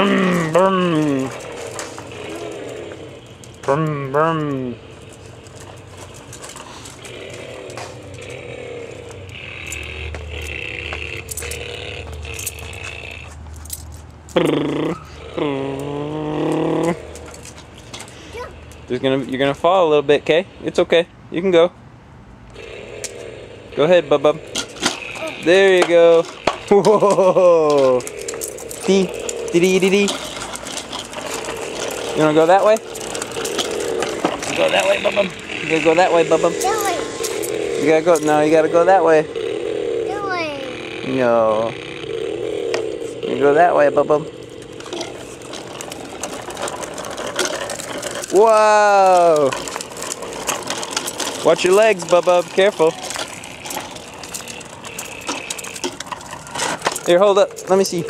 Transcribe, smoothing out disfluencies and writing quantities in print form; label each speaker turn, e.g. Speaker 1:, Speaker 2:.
Speaker 1: Brum, brum. Brum, brum. You're gonna fall a little bit, Kay. It's okay. You can go. Go ahead, Bub Bub. There you go. Whoa. Dee dee dee dee. You wanna go that way? Go that way, Bub Bub. You gotta go that way, Bub Bub. You gotta go. No, you gotta go that way. No. You go that way, Bub Bub. Whoa! Watch your legs, Bub Bub. Careful. Here, hold up. Let me see.